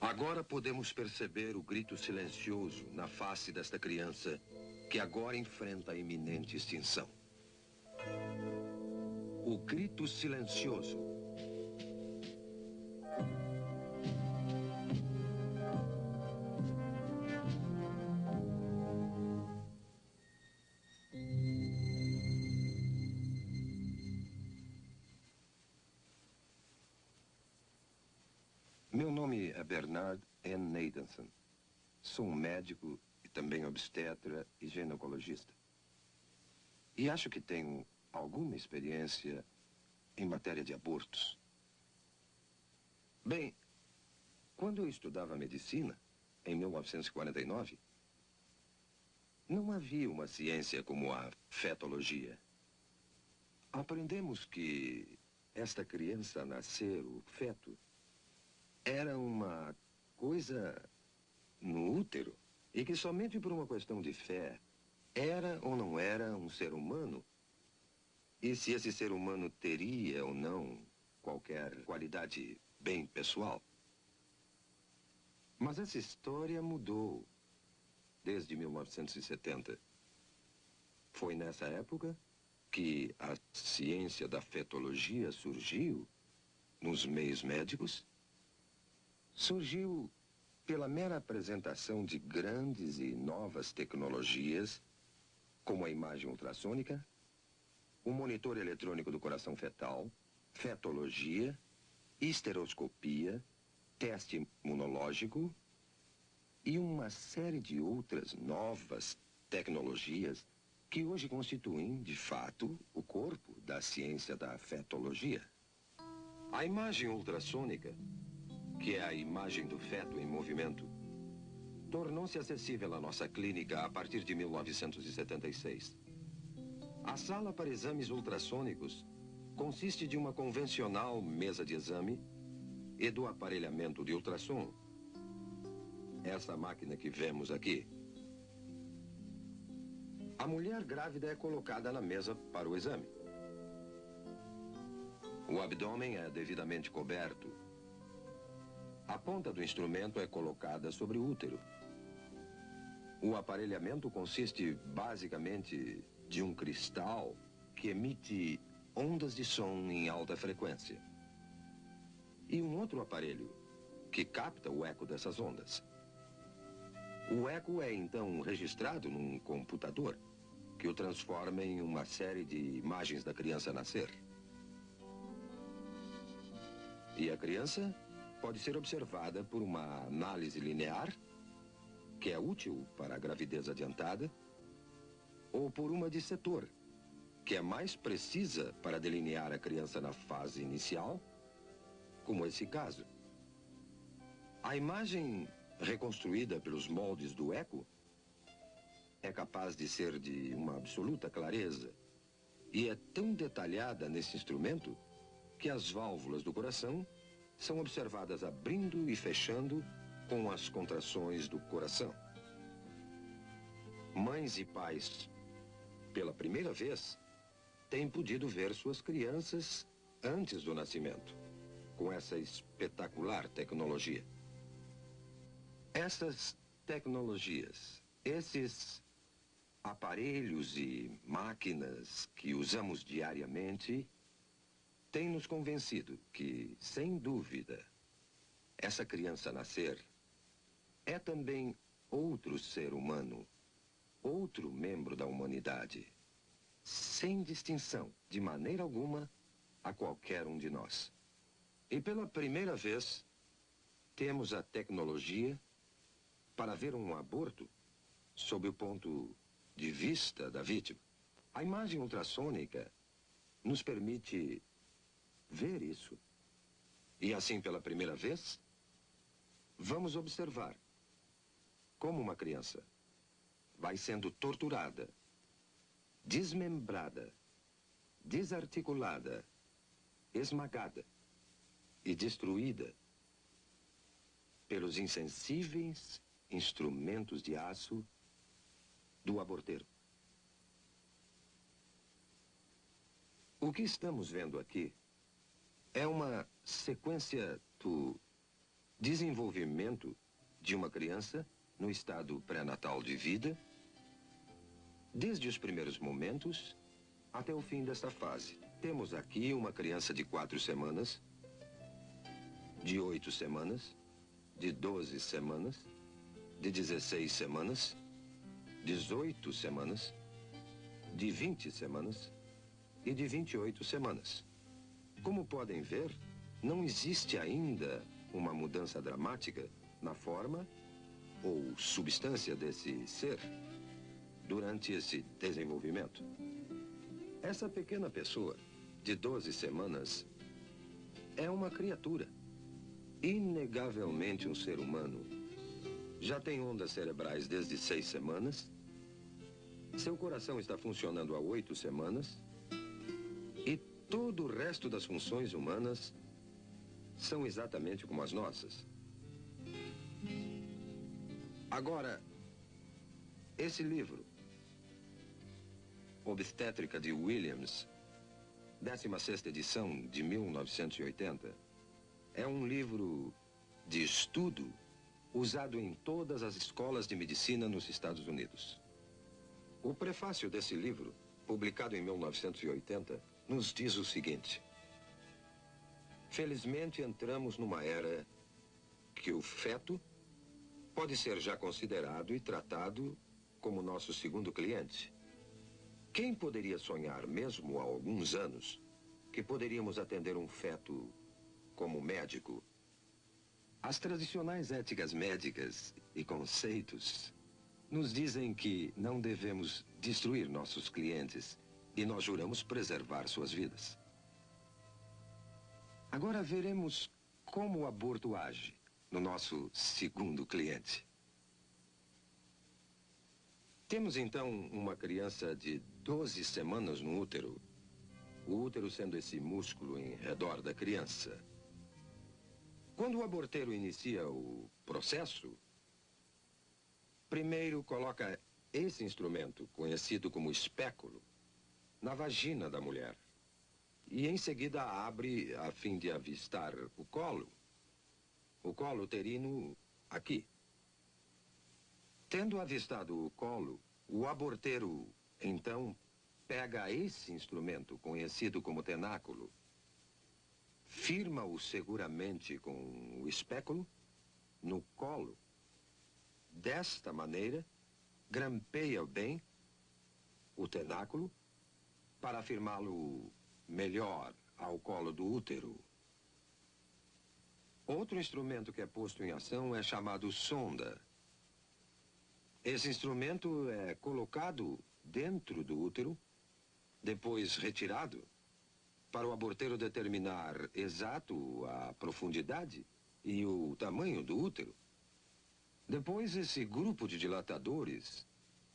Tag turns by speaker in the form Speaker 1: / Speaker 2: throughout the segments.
Speaker 1: Agora podemos perceber o grito silencioso na face desta criança que agora enfrenta a iminente extinção. O grito silencioso. Meu nome é Bernard N. Nathanson. Sou um médico e também obstetra e ginecologista. E acho que tenho alguma experiência em matéria de abortos. Bem, quando eu estudava medicina, em 1949, não havia uma ciência como a fetologia. Aprendemos que esta criança a nascer, o feto, era uma coisa no útero e que somente por uma questão de fé era ou não era um ser humano e se esse ser humano teria ou não qualquer qualidade bem pessoal. Mas essa história mudou desde 1970. Foi nessa época que a ciência da fetologia surgiu nos meios médicos. Surgiu pela mera apresentação de grandes e novas tecnologias, como a imagem ultrassônica, o monitor eletrônico do coração fetal, fetologia, histeroscopia, teste imunológico e uma série de outras novas tecnologias que hoje constituem, de fato, o corpo da ciência da fetologia. A imagem ultrassônica, que é a imagem do feto em movimento, tornou-se acessível à nossa clínica a partir de 1976. A sala para exames ultrassônicos consiste de uma convencional mesa de exame e do aparelhamento de ultrassom. Essa máquina que vemos aqui. A mulher grávida é colocada na mesa para o exame. O abdômen é devidamente coberto. A ponta do instrumento é colocada sobre o útero. O aparelhamento consiste basicamente de um cristal que emite ondas de som em alta frequência. E um outro aparelho que capta o eco dessas ondas. O eco é então registrado num computador que o transforma em uma série de imagens da criança a nascer. E a criança pode ser observada por uma análise linear, que é útil para a gravidez adiantada, ou por uma de setor, que é mais precisa para delinear a criança na fase inicial, como esse caso. A imagem reconstruída pelos moldes do eco é capaz de ser de uma absoluta clareza e é tão detalhada nesse instrumento que as válvulas do coração são observadas abrindo e fechando com as contrações do coração. Mães e pais, pela primeira vez, têm podido ver suas crianças antes do nascimento, com essa espetacular tecnologia. Essas tecnologias, esses aparelhos e máquinas que usamos diariamente, têm nos convencido que, sem dúvida, essa criança a nascer é também outro ser humano, outro membro da humanidade, sem distinção, de maneira alguma, a qualquer um de nós. E pela primeira vez, temos a tecnologia para ver um aborto sob o ponto de vista da vítima. A imagem ultrassônica nos permite ver isso. E assim, pela primeira vez, vamos observar como uma criança vai sendo torturada, desmembrada, desarticulada, esmagada e destruída pelos insensíveis instrumentos de aço do aborteiro. O que estamos vendo aqui é uma sequência do desenvolvimento de uma criança no estado pré-natal de vida, desde os primeiros momentos até o fim desta fase. Temos aqui uma criança de 4 semanas, de 8 semanas, de 12 semanas, de 16 semanas, 18 semanas, de 20 semanas e de 28 semanas. Como podem ver, não existe ainda uma mudança dramática na forma ou substância desse ser durante esse desenvolvimento. Essa pequena pessoa, de 12 semanas, é uma criatura, inegavelmente um ser humano. Já tem ondas cerebrais desde 6 semanas, seu coração está funcionando há 8 semanas, e todo o resto das funções humanas são exatamente como as nossas. Agora, esse livro, Obstétrica de Williams, 16ª edição de 1980, é um livro de estudo usado em todas as escolas de medicina nos Estados Unidos. O prefácio desse livro, publicado em 1980, nos diz o seguinte: felizmente entramos numa era que o feto pode ser já considerado e tratado como nosso segundo cliente. Quem poderia sonhar, mesmo há alguns anos, que poderíamos atender um feto como médico? As tradicionais éticas médicas e conceitos nos dizem que não devemos destruir nossos clientes e nós juramos preservar suas vidas. Agora veremos como o aborto age no nosso segundo cliente. Temos então uma criança de 12 semanas no útero, o útero sendo esse músculo em redor da criança. Quando o aborteiro inicia o processo, primeiro coloca esse instrumento, conhecido como espéculo, na vagina da mulher. E em seguida abre a fim de avistar o colo uterino aqui. Tendo avistado o colo, o aborteiro, então, pega esse instrumento, conhecido como tenáculo, firma-o seguramente com o espéculo no colo. Desta maneira, grampeia bem o tenáculo para firmá-lo melhor ao colo do útero. Outro instrumento que é posto em ação é chamado sonda. Esse instrumento é colocado dentro do útero, depois retirado, para o aborteiro determinar exato a profundidade e o tamanho do útero. Depois, esse grupo de dilatadores,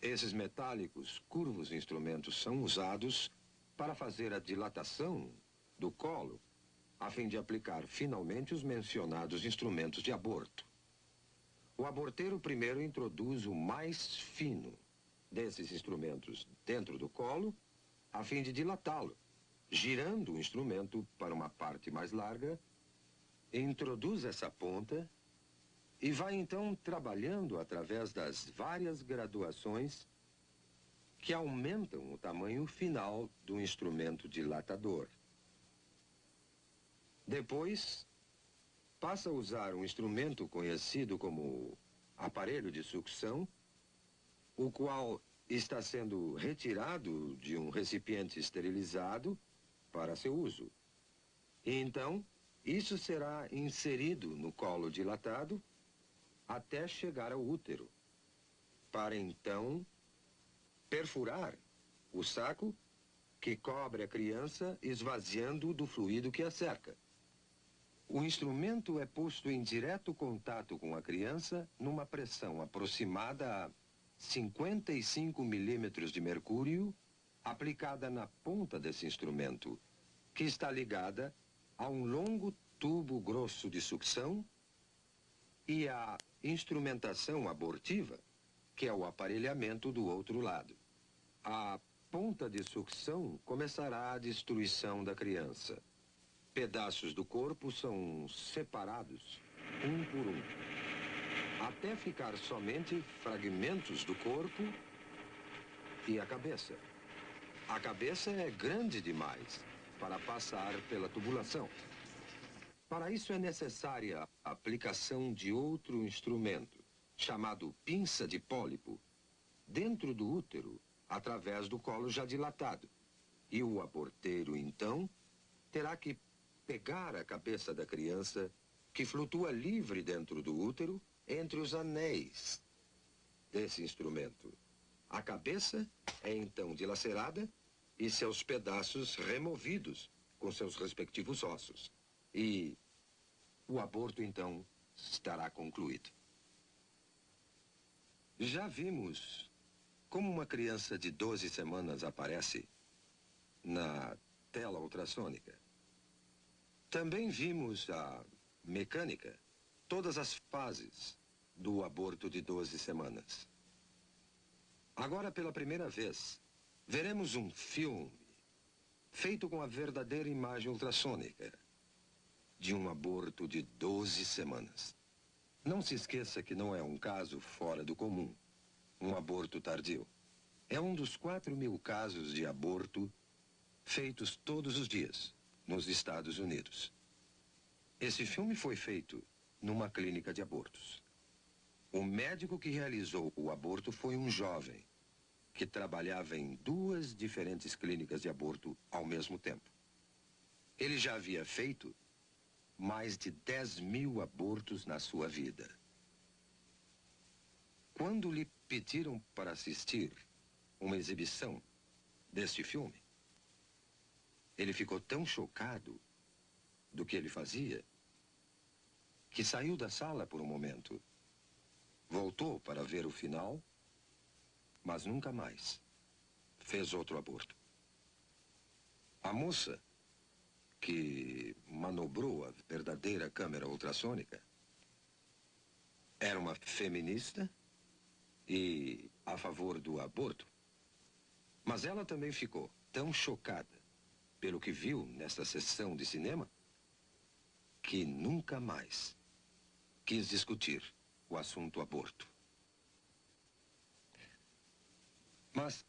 Speaker 1: esses metálicos, curvos instrumentos, são usados para fazer a dilatação do colo, a fim de aplicar finalmente os mencionados instrumentos de aborto. O aborteiro primeiro introduz o mais fino desses instrumentos dentro do colo, a fim de dilatá-lo, girando o instrumento para uma parte mais larga, introduz essa ponta e vai então trabalhando através das várias graduações que aumentam o tamanho final do instrumento dilatador. Depois, passa a usar um instrumento conhecido como aparelho de sucção, o qual está sendo retirado de um recipiente esterilizado para seu uso. E então, isso será inserido no colo dilatado até chegar ao útero, para então perfurar o saco que cobre a criança, esvaziando do fluido que a cerca. O instrumento é posto em direto contato com a criança numa pressão aproximada a 55 milímetros de mercúrio, aplicada na ponta desse instrumento, que está ligada a um longo tubo grosso de sucção e a instrumentação abortiva, que é o aparelhamento do outro lado. A ponta de sucção começará a destruição da criança. Pedaços do corpo são separados um por um, até ficar somente fragmentos do corpo e a cabeça. A cabeça é grande demais para passar pela tubulação. Para isso é necessária a aplicação de outro instrumento, chamado pinça de pólipo, dentro do útero, através do colo já dilatado. E o aborteiro, então, terá que pegar a cabeça da criança, que flutua livre dentro do útero, entre os anéis desse instrumento. A cabeça é, então, dilacerada e seus pedaços removidos com seus respectivos ossos. E o aborto, então, estará concluído. Já vimos como uma criança de 12 semanas aparece na tela ultrassônica. Também vimos a mecânica, todas as fases do aborto de 12 semanas. Agora, pela primeira vez, veremos um filme feito com a verdadeira imagem ultrassônica de um aborto de 12 semanas. Não se esqueça que não é um caso fora do comum, um aborto tardio. É um dos 4.000 casos de aborto feitos todos os dias nos Estados Unidos. Esse filme foi feito numa clínica de abortos. O médico que realizou o aborto foi um jovem que trabalhava em 2 diferentes clínicas de aborto ao mesmo tempo. Ele já havia feito mais de 10.000 abortos na sua vida. Quando lhe pediram para assistir uma exibição deste filme, ele ficou tão chocado do que ele fazia que saiu da sala por um momento. Voltou para ver o final, mas nunca mais fez outro aborto. A moça que manobrou a verdadeira câmera ultrassônica era uma feminista e a favor do aborto. Mas ela também ficou tão chocada pelo que viu nesta sessão de cinema que nunca mais quis discutir o assunto aborto. Mas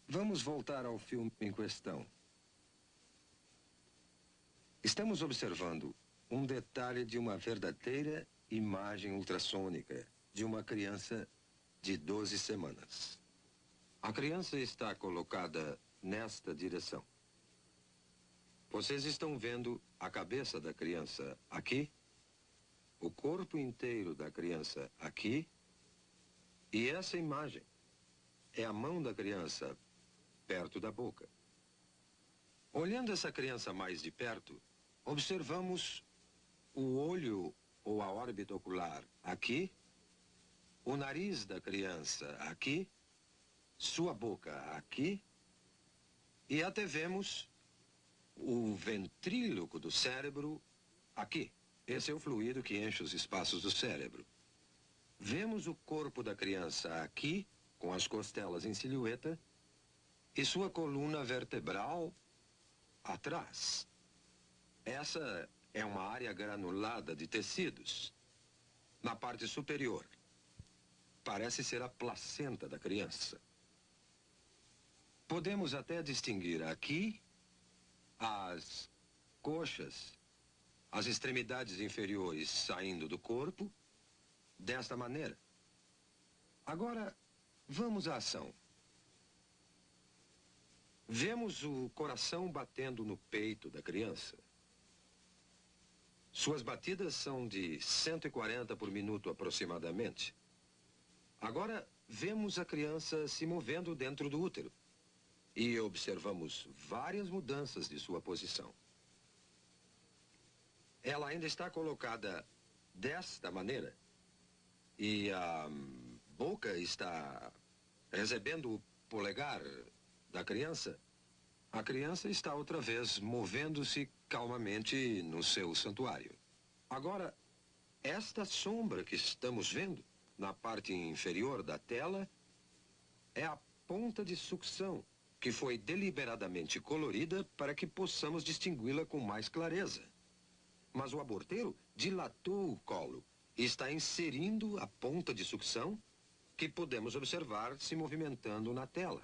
Speaker 1: vamos voltar ao filme em questão. Estamos observando um detalhe de uma verdadeira imagem ultrassônica de uma criança de 12 semanas. A criança está colocada nesta direção. Vocês estão vendo a cabeça da criança aqui, o corpo inteiro da criança aqui, e essa imagem é a mão da criança perto da boca. Olhando essa criança mais de perto, observamos o olho ou a órbita ocular aqui, o nariz da criança aqui, sua boca aqui, e até vemos o ventríloco do cérebro aqui. Esse é o fluido que enche os espaços do cérebro. Vemos o corpo da criança aqui, com as costelas em silhueta, e sua coluna vertebral atrás. Essa é uma área granulada de tecidos. Na parte superior, parece ser a placenta da criança. Podemos até distinguir aqui as coxas, as extremidades inferiores saindo do corpo, desta maneira. Agora, vamos à ação. Vemos o coração batendo no peito da criança. Suas batidas são de 140 por minuto aproximadamente. Agora, vemos a criança se movendo dentro do útero. E observamos várias mudanças de sua posição. Ela ainda está colocada desta maneira. E a boca está recebendo o polegar da criança. A criança está outra vez movendo-se calmamente no seu santuário. Agora, esta sombra que estamos vendo na parte inferior da tela é a ponta de sucção que foi deliberadamente colorida para que possamos distingui-la com mais clareza. Mas o aborteiro dilatou o colo e está inserindo a ponta de sucção que podemos observar se movimentando na tela.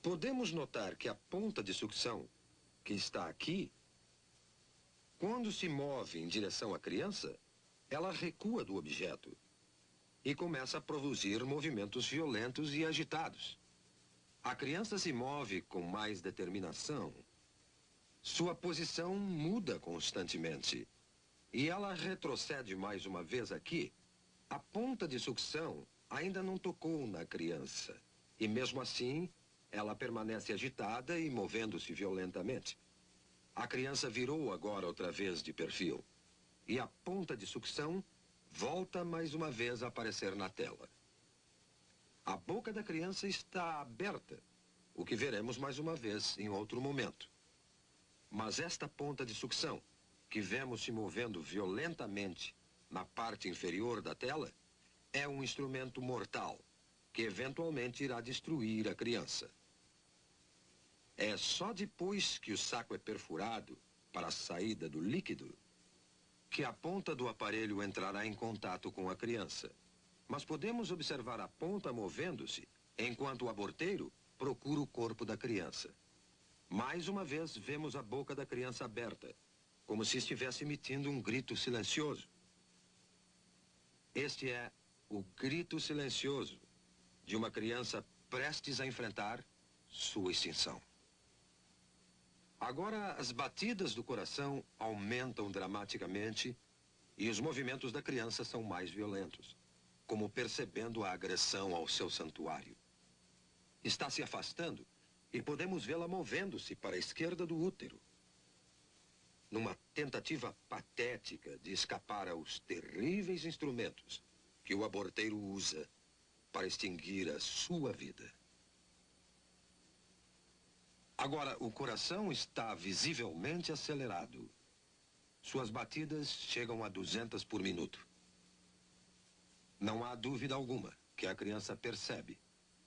Speaker 1: Podemos notar que a ponta de sucção, que está aqui, quando se move em direção à criança, ela recua do objeto e começa a produzir movimentos violentos e agitados. A criança se move com mais determinação. Sua posição muda constantemente. E ela retrocede mais uma vez aqui. A ponta de sucção ainda não tocou na criança. E mesmo assim, ela permanece agitada e movendo-se violentamente. A criança virou agora outra vez de perfil. E a ponta de sucção volta mais uma vez a aparecer na tela. A boca da criança está aberta, o que veremos mais uma vez em outro momento. Mas esta ponta de sucção, que vemos se movendo violentamente na parte inferior da tela, é um instrumento mortal, que eventualmente irá destruir a criança. É só depois que o saco é perfurado para a saída do líquido que a ponta do aparelho entrará em contato com a criança. Mas podemos observar a ponta movendo-se enquanto o aborteiro procura o corpo da criança. Mais uma vez vemos a boca da criança aberta, como se estivesse emitindo um grito silencioso. Este é o grito silencioso de uma criança prestes a enfrentar sua extinção. Agora, as batidas do coração aumentam dramaticamente e os movimentos da criança são mais violentos, como percebendo a agressão ao seu santuário. Está se afastando e podemos vê-la movendo-se para a esquerda do útero, numa tentativa patética de escapar aos terríveis instrumentos que o aborteiro usa para extinguir a sua vida. Agora, o coração está visivelmente acelerado. Suas batidas chegam a 200 por minuto. Não há dúvida alguma que a criança percebe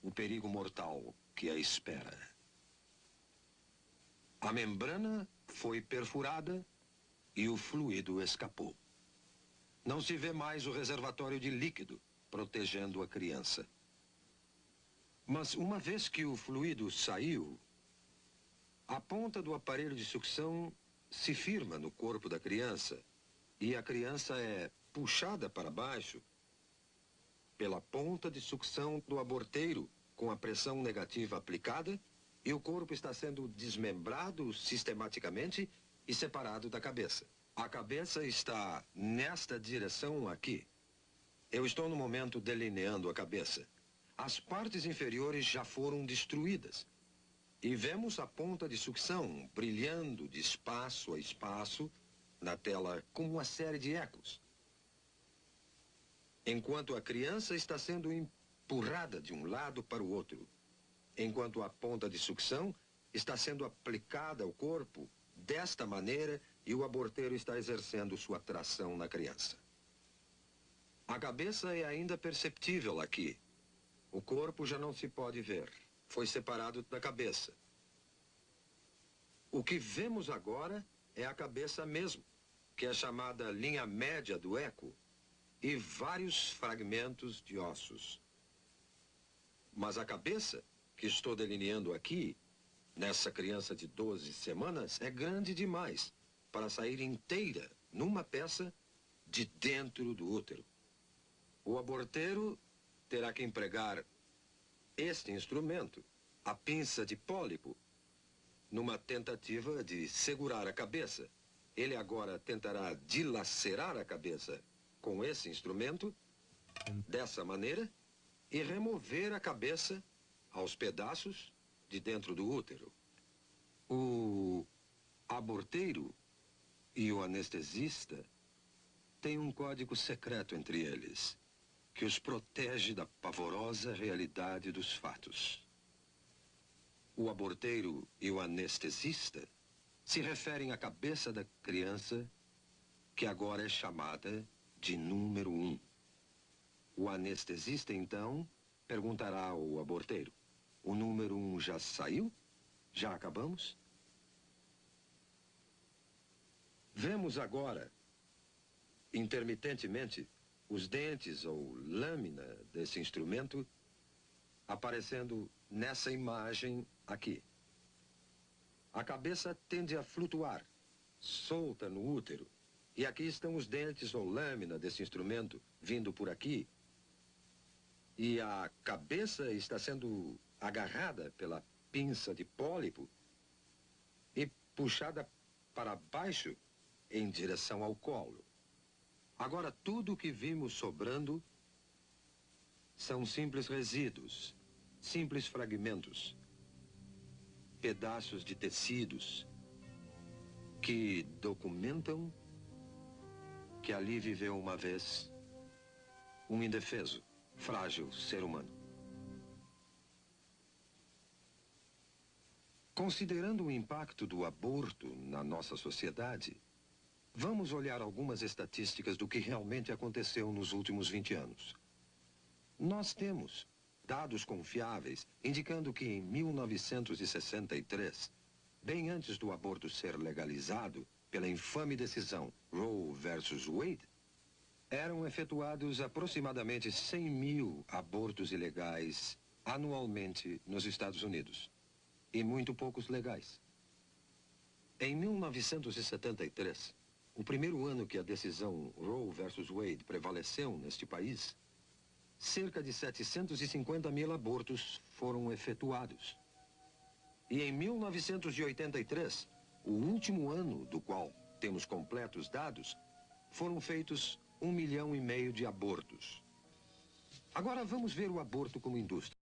Speaker 1: o perigo mortal que a espera. A membrana foi perfurada e o fluido escapou. Não se vê mais o reservatório de líquido protegendo a criança. Mas uma vez que o fluido saiu, a ponta do aparelho de sucção se firma no corpo da criança e a criança é puxada para baixo pela ponta de sucção do aborteiro com a pressão negativa aplicada e o corpo está sendo desmembrado sistematicamente e separado da cabeça. A cabeça está nesta direção aqui. Eu estou no momento delineando a cabeça. As partes inferiores já foram destruídas. E vemos a ponta de sucção brilhando de espaço a espaço na tela como uma série de ecos. Enquanto a criança está sendo empurrada de um lado para o outro. Enquanto a ponta de sucção está sendo aplicada ao corpo desta maneira e o aborteiro está exercendo sua tração na criança. A cabeça é ainda perceptível aqui. O corpo já não se pode ver. Foi separado da cabeça. O que vemos agora é a cabeça mesmo, que é chamada linha média do eco, e vários fragmentos de ossos. Mas a cabeça, que estou delineando aqui, nessa criança de 12 semanas, é grande demais para sair inteira numa peça de dentro do útero. O aborteiro terá que empregar este instrumento, a pinça de pólipo, numa tentativa de segurar a cabeça. Ele agora tentará dilacerar a cabeça com esse instrumento, dessa maneira, e remover a cabeça aos pedaços de dentro do útero. O aborteiro e o anestesista têm um código secreto entre eles, que os protege da pavorosa realidade dos fatos. O aborteiro e o anestesista se referem à cabeça da criança, que agora é chamada de número 1. O anestesista, então, perguntará ao aborteiro: o número 1 já saiu? Já acabamos? Vemos agora, intermitentemente, os dentes ou lâmina desse instrumento aparecendo nessa imagem aqui. A cabeça tende a flutuar, solta no útero. E aqui estão os dentes ou lâmina desse instrumento vindo por aqui. E a cabeça está sendo agarrada pela pinça de pólipo e puxada para baixo em direção ao colo. Agora, tudo o que vimos sobrando são simples resíduos, simples fragmentos, pedaços de tecidos que documentam que ali viveu uma vez um indefeso, frágil ser humano. Considerando o impacto do aborto na nossa sociedade, vamos olhar algumas estatísticas do que realmente aconteceu nos últimos 20 anos. Nós temos dados confiáveis indicando que em 1963, bem antes do aborto ser legalizado pela infame decisão Roe versus Wade, eram efetuados aproximadamente 100 mil abortos ilegais anualmente nos Estados Unidos, e muito poucos legais. Em 1973, o primeiro ano que a decisão Roe versus Wade prevaleceu neste país, cerca de 750 mil abortos foram efetuados. E em 1983, o último ano do qual temos completos dados, foram feitos 1,5 milhão de abortos. Agora vamos ver o aborto como indústria.